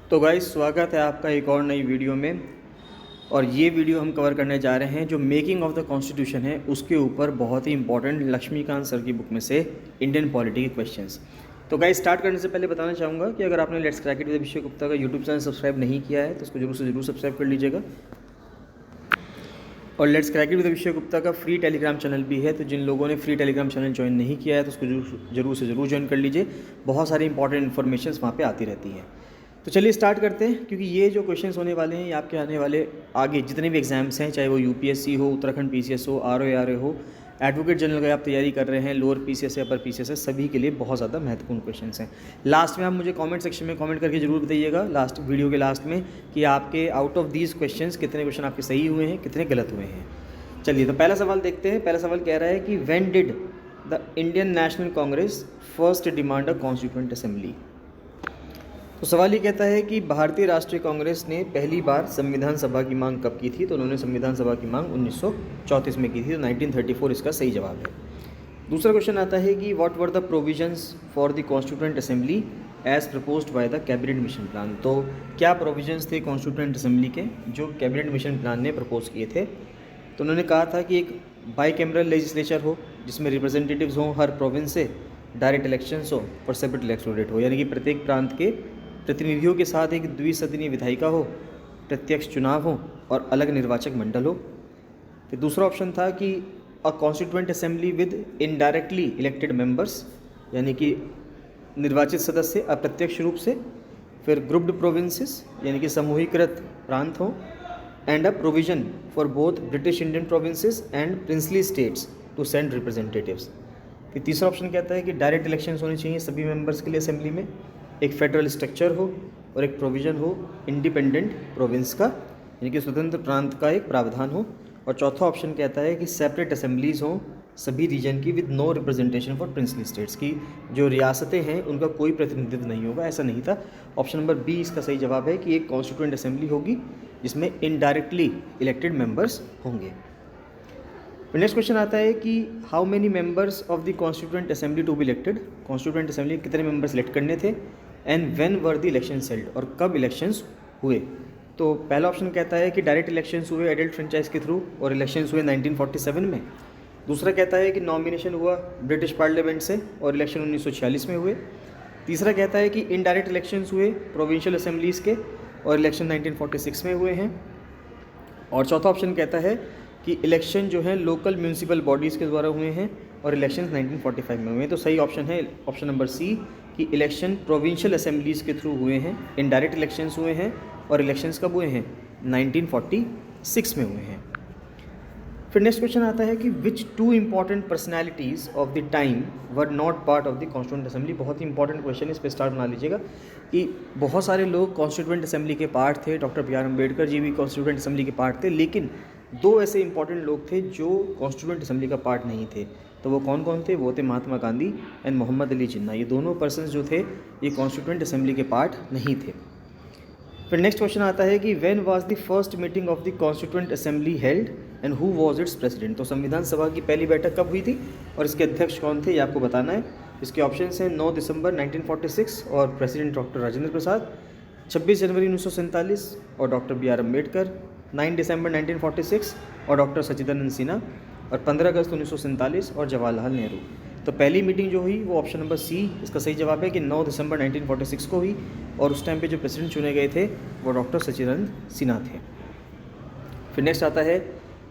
तो गाइस स्वागत है आपका एक और नई वीडियो में। और ये वीडियो हम कवर करने जा रहे हैं जो मेकिंग ऑफ द कॉन्स्टिट्यूशन है उसके ऊपर बहुत ही इंपॉर्टेंट लक्ष्मीकांत सर की बुक में से इंडियन पॉलिटी के क्वेश्चंस। तो गाइस स्टार्ट करने से पहले बताना चाहूँगा कि अगर आपने let's crack it with Abhishek Gupta का यूट्यूब चैनल सब्सक्राइब नहीं किया है तो उसको जरूर से जरूर सब्सक्राइब कर लीजिएगा। और let's crack it with Abhishek Gupta का फ्री टेलीग्राम चैनल भी है, तो जिन लोगों ने फ्री टेलीग्राम चैनल ज्वाइन नहीं किया है तो उसको जरूर से जरूर ज्वाइन कर लीजिए। बहुत सारी इंपॉर्टेंट इन्फॉर्मेशन वहाँ पे आती रहती है। तो चलिए स्टार्ट करते हैं, क्योंकि ये जो क्वेश्चंस होने वाले हैं ये आपके आने वाले आगे जितने भी एग्जाम्स हैं, चाहे वो यूपीएससी हो, उत्तराखंड पीसीएस हो, आरओ हो, एडवोकेट जनरल का आप तैयारी कर रहे हैं, लोअर पीसीएस है, अपर पीसीएस है, सभी के लिए बहुत ज़्यादा महत्वपूर्ण क्वेश्चंस हैं। लास्ट में आप मुझे कमेंट सेक्शन में कमेंट करके जरूर बताइएगा लास्ट वीडियो के लास्ट में कि आपके आउट ऑफ दीज क्वेश्चंस कितने क्वेश्चन आपके सही हुए हैं, कितने गलत हुए हैं। चलिए तो पहला सवाल देखते हैं। पहला सवाल कह रहा है कि when did the Indian national Congress first demand a constituent assembly. तो सवाल ये कहता है कि भारतीय राष्ट्रीय कांग्रेस ने पहली बार संविधान सभा की मांग कब की थी। तो उन्होंने संविधान सभा की मांग 1934 में की थी, तो 1934 इसका सही जवाब है। दूसरा क्वेश्चन आता है कि what were the provisions for the constituent assembly as proposed by the cabinet mission plan. तो क्या प्रोविजंस थे कॉन्स्टिट्यूएंट असेंबली के जो कैबिनेट मिशन प्लान ने प्रपोज किए थे। तो उन्होंने कहा था कि एक बाई कैमरल लेजिस्लेचर हो जिसमें रिप्रेजेंटेटिव्स हों हर प्रोविंस से, डायरेक्ट इलेक्शंस हो और सेपरेट इलेक्टोरेट हो, यानी कि प्रत्येक प्रांत के प्रतिनिधियों के साथ एक द्विसदनीय विधायिका हो, प्रत्यक्ष चुनाव हो और अलग निर्वाचक मंडल हो। फिर दूसरा ऑप्शन था कि अ constituent assembly with indirectly elected members, यानी कि निर्वाचित सदस्य अप्रत्यक्ष रूप से। फिर ग्रुप्ड प्रोविंसेस, यानी कि समूहीकृत प्रांत हों, and a provision for both British Indian provinces and princely states to send representatives. फिर तीसरा ऑप्शन कहता है कि डायरेक्ट इलेक्शंस होने चाहिए सभी मेंबर्स के लिए असेंबली में, एक फेडरल स्ट्रक्चर हो और एक प्रोविज़न हो इंडिपेंडेंट प्रोविंस का, यानी कि स्वतंत्र प्रांत का एक प्रावधान हो। और चौथा ऑप्शन कहता है कि सेपरेट असेंबलीज़ हों सभी रीजन की with no representation for princely states, की जो रियासतें हैं उनका कोई प्रतिनिधित्व नहीं होगा, ऐसा नहीं था। ऑप्शन नंबर बी इसका सही जवाब है कि एक कॉन्स्टिट्यूएंट असेंबली होगी जिसमें इनडायरेक्टली इलेक्टेड मेंबर्स होंगे। नेक्स्ट क्वेश्चन आता है कि how many members of the constituent assembly to be elected. Constituent assembly कितने मेंबर्स इलेक्ट करने थे, and when were the election held, और कब इलेक्शंस हुए। तो पहला ऑप्शन कहता है कि डायरेक्ट इलेक्शंस हुए एडल्ट फ्रेंचाइज के थ्रू और इलेक्शंस हुए 1947 में। दूसरा कहता है कि नॉमिनेशन हुआ ब्रिटिश पार्लियामेंट से और इलेक्शन 1946 में हुए। तीसरा कहता है कि इनडायरेक्ट इलेक्शंस हुए प्रोविंशियल असेंबलीज़ के और इलेक्शन 1946 में हुए हैं। और चौथा ऑप्शन कहता है कि इलेक्शन जो है लोकल म्यूनिसिपल बॉडीज़ के द्वारा हुए हैं और इलेक्शंस 1945 में हुए हैं। तो सही ऑप्शन है ऑप्शन नंबर सी कि इलेक्शन प्रोविंशियल असेंबलीज़ के थ्रू हुए हैं, इनडायरेक्ट इलेक्शंस हुए हैं और इलेक्शंस कब हुए हैं 1946 में हुए हैं। फिर नेक्स्ट क्वेश्चन आता है कि which two important personalities of the time were not part of the constituent assembly. बहुत ही इंपॉर्टेंट क्वेश्चन है, इस पर स्टार बना लीजिएगा कि बहुत सारे लोग कॉन्स्टिट्यूएंट असेंबली के पार्ट थे, doctor B are Ambedkar ji भी कॉन्स्टिट्यूएंट असेंबली के पार्ट थे, लेकिन दो ऐसे इंपॉर्टेंट लोग थे जो कॉन्स्टिट्यूएंट असेंबली का पार्ट नहीं थे। तो वो कौन कौन थे, वो थे महात्मा गांधी एंड मोहम्मद अली जिन्ना। ये दोनों पर्सन्स जो थे ये कॉन्स्टिट्यूएंट असेंबली के पार्ट नहीं थे। फिर नेक्स्ट क्वेश्चन आता है कि when was the first meeting of the constituent assembly held and who was it's president. तो संविधान सभा की पहली बैठक कब हुई थी और इसके अध्यक्ष कौन थे ये आपको बताना है। इसके ऑप्शन हैं 9 दिसंबर 1946 और प्रेसिडेंट डॉक्टर राजेंद्र प्रसाद, 26 जनवरी 1947 और डॉक्टर बी आर अम्बेडकर, 9 दिसंबर 1946 और डॉक्टर सच्चिदानंद सिन्हा, और 15 अगस्त 1947 और जवाहरलाल नेहरू। तो पहली मीटिंग जो हुई वो ऑप्शन नंबर सी इसका सही जवाब है कि 9 दिसंबर 1946 को हुई और उस टाइम पे जो प्रेसिडेंट चुने गए थे वो डॉक्टर सच्चिदानंद सिन्हा थे। फिर नेक्स्ट आता है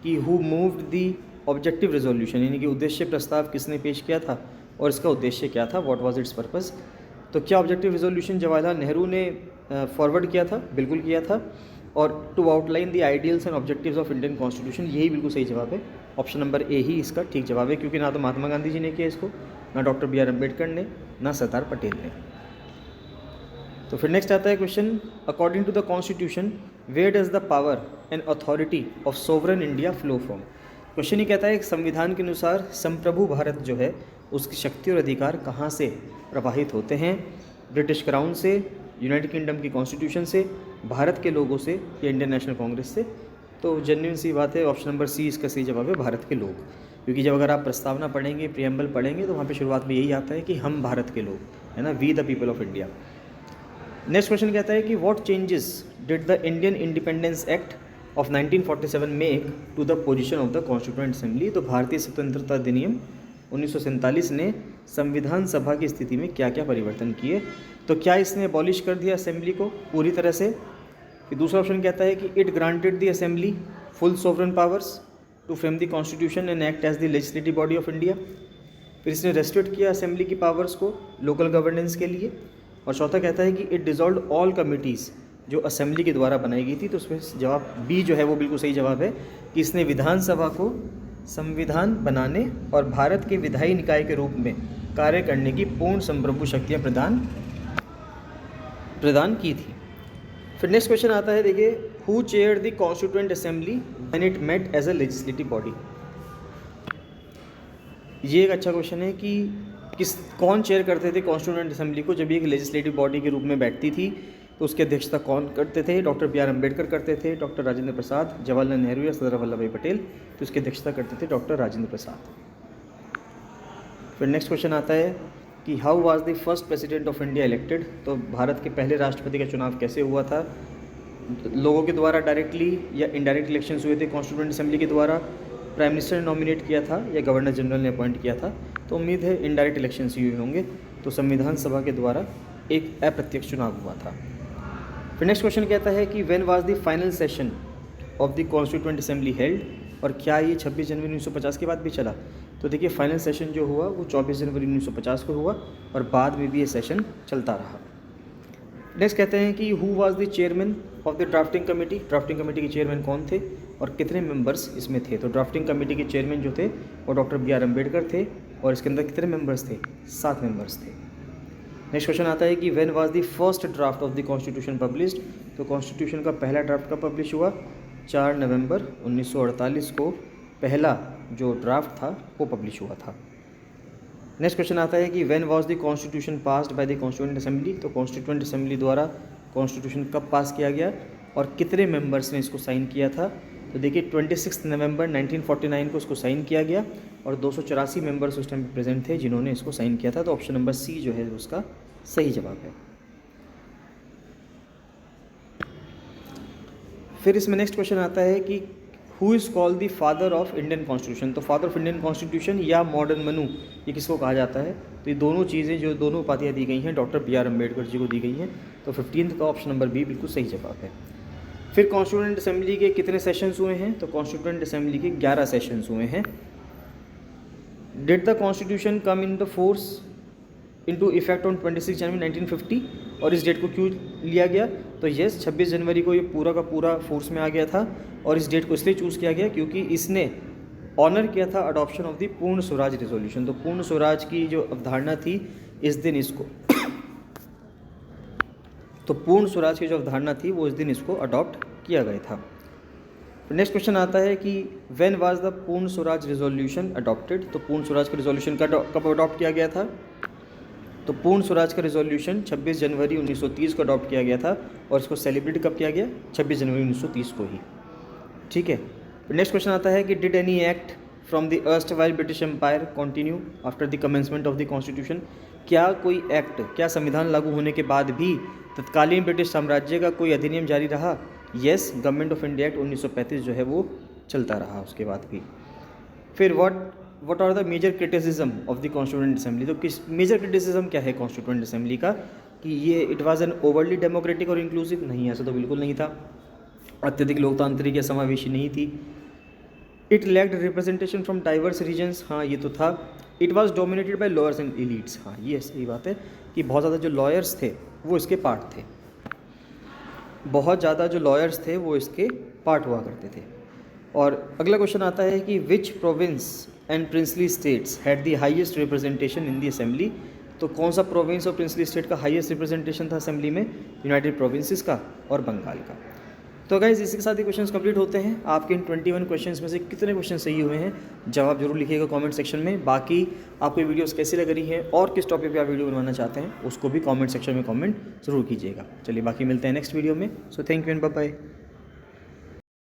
कि who moved the objective resolution, यानी कि उद्देश्य प्रस्ताव किसने पेश किया था और इसका उद्देश्य क्या था, व्हाट वाज इट्स पर्पस। तो क्या ऑब्जेक्टिव रेजोल्यूशन जवाहरलाल नेहरू ने फॉरवर्ड किया था, बिल्कुल किया था। और to outline the ideals and objectives of Indian constitution, यही बिल्कुल सही जवाब है। ऑप्शन नंबर ए ही इसका ठीक जवाब है, क्योंकि ना तो महात्मा गांधी जी ने किया इसको, ना डॉक्टर बी आर अम्बेडकर ने, ना सरदार पटेल ने। तो फिर नेक्स्ट आता है question, according to the constitution where does the power and authority of sovereign India flow from. Question ये कहता है कि संविधान के अनुसार संप्रभु भारत जो है उसकी शक्ति और अधिकार कहाँ से प्रवाहित होते हैं, ब्रिटिश क्राउन से, यूनाइटेड किंगडम की कॉन्स्टिट्यूशन से, भारत के लोगों से या इंडियन नेशनल कांग्रेस से। तो जेन्युइन सी बात है, ऑप्शन नंबर सी इसका सही जवाब है भारत के लोग, क्योंकि जब अगर आप प्रस्तावना पढ़ेंगे, प्रियम्बल पढ़ेंगे तो वहाँ पे शुरुआत में यही आता है कि हम भारत के लोग, है ना, we the people of India. Next question कहता है कि what changes did the Indian Independence Act of 1947 make to the position of the constituent assembly. तो भारतीय स्वतंत्रता अधिनियम 1947 ने संविधान सभा की स्थिति में क्या क्या परिवर्तन किए। तो क्या इसने अबॉलिश कर दिया असेंबली को पूरी तरह से। फिर दूसरा ऑप्शन कहता है कि it granted the assembly full sovereign powers to frame the constitution and act as the legislative body of India. फिर इसने रेस्ट्रिक्ट किया असेंबली की पावर्स को लोकल गवर्नेंस के लिए। और चौथा कहता है कि इट डिसॉल्व्ड ऑल कमिटीज़ जो असेंबली के द्वारा बनाई गई थी। तो उसमें जवाब बी जो है वो बिल्कुल सही जवाब है कि इसने विधानसभा को संविधान बनाने और भारत के विधायी निकाय के रूप में कार्य करने की पूर्ण संप्रभु शक्तियाँ प्रदान की थी। फिर नेक्स्ट क्वेश्चन आता है, देखिए, who chair the constituent assembly when it met as a legislative body. ये एक अच्छा क्वेश्चन है कि कौन चेयर करते थे कॉन्स्टिट्यूएंट असेंबली को जब ये एक लेजिस्लेटिव बॉडी के रूप में बैठती थी। तो उसकी अध्यक्षता कौन करते थे? डॉक्टर बी आर अम्बेडकर करते थे, डॉक्टर राजेंद्र प्रसाद, जवाहरलाल नेहरू या सरदार वल्लभ भाई पटेल। तो उसकी अध्यक्षता करते थे डॉक्टर राजेंद्र प्रसाद। फिर नेक्स्ट क्वेश्चन आता है कि how was the first president of India elected. तो भारत के पहले राष्ट्रपति का चुनाव कैसे हुआ था? लोगों के द्वारा डायरेक्टली या इनडायरेक्ट इलेक्शंस हुए थे कॉन्स्टिट्यूएंट असेंबली के द्वारा, प्राइम मिनिस्टर ने नॉमिनेट किया था या गवर्नर जनरल ने अपॉइंट किया था। तो उम्मीद है इनडायरेक्ट इलेक्शंस ही हुए होंगे। तो संविधान सभा के द्वारा एक अप्रत्यक्ष चुनाव हुआ था। फिर नेक्स्ट क्वेश्चन कहता है कि when was the final session of the constituent assembly held. और क्या ये 26 जनवरी 1950 के बाद भी चला? तो देखिए, फाइनल सेशन जो हुआ वो 24 जनवरी 1950 को हुआ और बाद में भी ये सेशन चलता रहा। नेक्स्ट कहते हैं कि who was the chairman of the drafting committee. Drafting committee के चेयरमैन कौन थे और कितने मेंबर्स इसमें थे? तो ड्राफ्टिंग कमेटी के चेयरमैन जो थे वो डॉक्टर बी आर अम्बेडकर थे और इसके अंदर कितने मेंबर्स थे? 7 मेंबर्स थे। नेक्स्ट क्वेश्चन आता है कि when was the first draft of the constitution published. तो कॉन्स्टिट्यूशन का पहला ड्राफ्ट कब पब्लिश हुआ? 4 नवंबर 1948 को पहला जो ड्राफ्ट था वो पब्लिश हुआ था। नेक्स्ट क्वेश्चन आता है कि when was the constitution passed by the constituent assembly. तो कॉन्स्टिट्यूएंट असेंबली द्वारा कॉन्स्टिट्यूशन कब पास किया गया और कितने मेंबर्स ने इसको साइन किया था? तो देखिए, 26 नवंबर 1949 को इसको साइन किया गया और 284 मेंबर्स उस टाइम पे प्रेजेंट थे जिन्होंने इसको साइन किया था। तो ऑप्शन नंबर सी जो है उसका सही जवाब है। फिर इसमें नेक्स्ट क्वेश्चन आता है कि who is called the father of Indian constitution. तो फादर ऑफ इंडियन कॉन्स्टिट्यूशन या मॉडर्न मनु, ये किसको कहा जाता है? तो ये दोनों चीज़ें जो दोनों उपाधियाँ दी गई हैं doctor B are Ambedkar ji को दी गई हैं। तो 15 का ऑप्शन नंबर बी बिल्कुल सही जवाब है। फिर कॉन्स्टिट्यूएंट असेंबली के कितने सेशंस हुए हैं? तो कॉन्स्टिट्यूएंट असेंबली के 11 सेशंस हुए हैं। Did the constitution come in the force into effect on 26 जनवरी 1950। और इस डेट को क्यों लिया गया? तो यस, 26 जनवरी को ये पूरा का पूरा फोर्स में आ गया था और इस डेट को इसलिए चूज़ किया गया क्योंकि इसने ऑनर किया था अडॉप्शन ऑफ द पूर्ण स्वराज रेजोल्यूशन। तो पूर्ण स्वराज की जो अवधारणा थी इस दिन इसको तो पूर्ण स्वराज की जो अवधारणा थी वो इस दिन इसको अडॉप्ट किया गया था। नेक्स्ट क्वेश्चन आता है कि व्हेन वाज द पूर्ण स्वराज रेजोल्यूशन अडॉप्टेड। तो पूर्ण स्वराज का रेजोल्यूशन कब अडॉप्ट किया गया था? तो पूर्ण स्वराज का रेजोल्यूशन 26 जनवरी 1930 को अडॉप्ट किया गया था और इसको सेलिब्रेट कब किया गया? 26 जनवरी 1930 को ही। ठीक है। नेक्स्ट क्वेश्चन आता है कि did any act from the erstwhile British Empire continue after the commencement of the constitution. क्या कोई एक्ट, क्या संविधान लागू होने के बाद भी तत्कालीन ब्रिटिश साम्राज्य का कोई अधिनियम जारी रहा? Yes, government of India act 1935 जो है वो चलता रहा उसके बाद भी। फिर what are the major criticism of the constituent assembly. तो किस मेजर क्रिटिसिज्म क्या है कॉन्स्टिट्यूएंट असेंबली का? कि ये it was an overly democratic और इंक्लूसिव। नहीं, ऐसा तो बिल्कुल नहीं था। अत्यधिक लोकतांत्रिक या समावेशी नहीं थी। It lacked representation from diverse regions. हाँ, ये तो था। It was dominated by lawyers and elites. हाँ, ये सही बात है कि बहुत ज़्यादा जो लॉयर्स थे वो इसके पार्ट थे। बहुत ज़्यादा जो लॉयर्स थे वो इसके पार्ट हुआ करते थे। और अगला क्वेश्चन आता है कि विच province and princely states had the highest representation in the assembly. तो कौन सा प्रोविंस और प्रिंसली स्टेट का हाईएस्ट रिप्रेजेंटेशन था असेंबली में? यूनाइटेड प्रोविंसेस का और बंगाल का। तो गाइस, इसी के साथ ही क्वेश्चंस कंप्लीट होते हैं। आपके इन 21 क्वेश्चंस में से कितने क्वेश्चन सही हुए हैं जवाब जरूर लिखिएगा कमेंट सेक्शन में। बाकी आपको ये वीडियोस कैसी लग रही हैं और किस टॉपिक पे आप वीडियो बनवाना चाहते हैं उसको भी कमेंट सेक्शन में कमेंट जरूर कीजिएगा। चलिए, बाकी मिलते हैं नेक्स्ट वीडियो में। So thank you and bye bye.